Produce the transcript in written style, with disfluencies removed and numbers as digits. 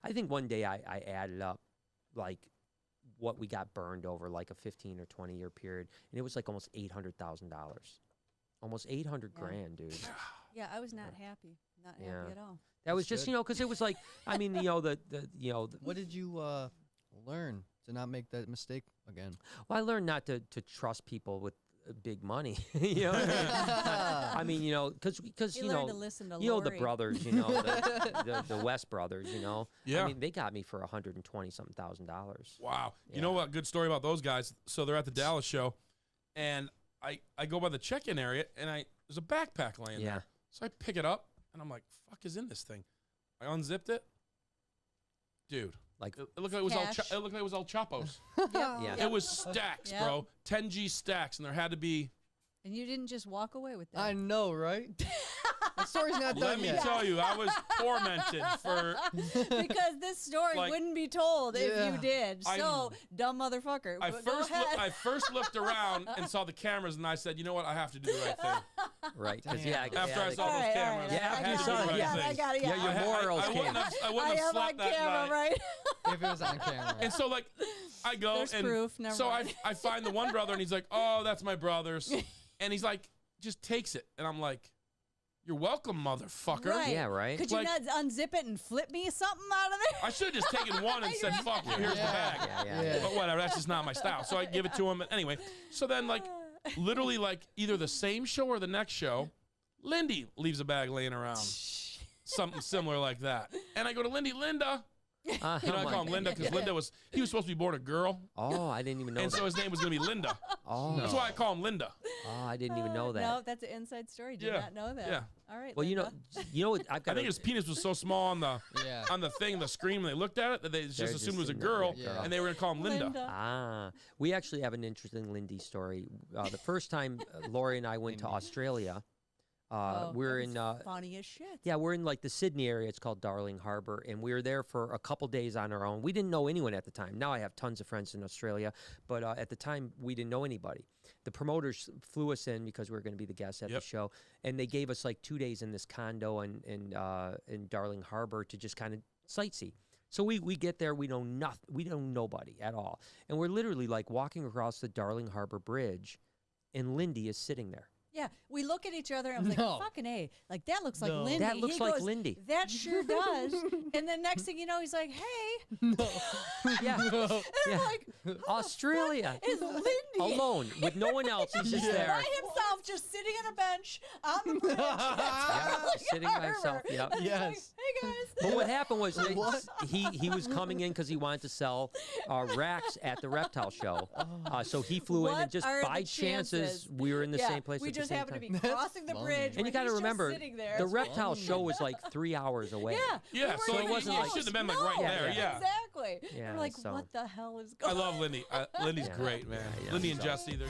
I think one day I added up like what we got burned over like a 15 or 20 year period, and it was like almost $800,000, almost 800 grand, dude. Yeah, I was not happy. Not happy at all. That was just, because it was like, I mean, What did you learn to not make that mistake again? Well, I learned not to trust people with big money. I mean, because to listen to the brothers, the West brothers, Yeah. I mean, they got me for $120-something thousand. Wow. Yeah. You know what? Good story about those guys. So they're at the Dallas show, and I go by the check-in area, and there's a backpack laying there. So I pick it up, and I'm like, fuck is in this thing? I unzipped it. Dude. Like it looked like it was all Chapos. Yeah. It was stacks, bro. 10G stacks, and there had to be. And you didn't just walk away with that. I know, right? The story's not done yet. Let me tell you, I was tormented because this story wouldn't be told if you did. So, dumb motherfucker. I first looked around and saw the cameras, and I said, you know what? I have to do the right thing. Right. Because after I saw those cameras, after you saw it, I got it. Yeah, your morals came. I wouldn't have slept that night. Right? If it was on camera. And so, I go There's and proof. Never so mind. I find the one brother, and he's like, "Oh, that's my brother's," and he's like, just takes it, and I'm like, "You're welcome, motherfucker." Right. Yeah, right. Could you not unzip it and flip me something out of there? I should have just taken one and said, "Fuck you, here's the bag." Yeah. But whatever, that's just not my style. So I give it to him. Anyway, so then literally either the same show or the next show, Lindy leaves a bag laying around, something similar like that, and I go to Linda. I call him Linda because he was supposed to be born a girl. Oh, I didn't even know and that. so his name was going to be Linda. Oh. That's why I call him Linda. Oh, I didn't even know that. No, that's an inside story. Did not know that. Yeah. All right. Well, Linda. you know what? I've got I think his penis was so small on the thing, the screen, when they looked at it, that they just assumed it was a girl, and they were going to call him Linda. We actually have an interesting Lindy story. The first time Lori and I went to Australia, we're in funny as shit. Yeah, we're in the Sydney area. It's called Darling Harbour, and we were there for a couple days on our own. We didn't know anyone at the time. Now I have tons of friends in Australia, but at the time we didn't know anybody. The promoters flew us in because we were going to be the guests at the show, and they gave us 2 days in this condo in Darling Harbour to just kind of sightsee. So we get there, we know nothing, we know nobody at all, and we're literally walking across the Darling Harbour Bridge, and Lindy is sitting there. Yeah, we look at each other and I was like, fucking A. That looks like Lindy. That looks like Lindy. That sure does. And then next thing you know, he's like, hey. Yeah. And I'm like, Australia. Is Lindy alone with no one else. He's just there. by himself, just sitting on a bench on the bridge. Sitting by himself. Yep. Yes. Like, hey, guys. But what happened was he was coming in because he wanted to sell racks at the reptile show. So he flew in, and just by chances, we were in the same place. We just happened to be crossing the bridge. And you got to remember, the reptile show was 3 hours away. Yeah. So it wasn't shouldn't have been right there. Yeah. Exactly. Yeah, we're like, what the hell is going on? I love Lindy. Lindy's great, man. Lindy and Jesse, they're.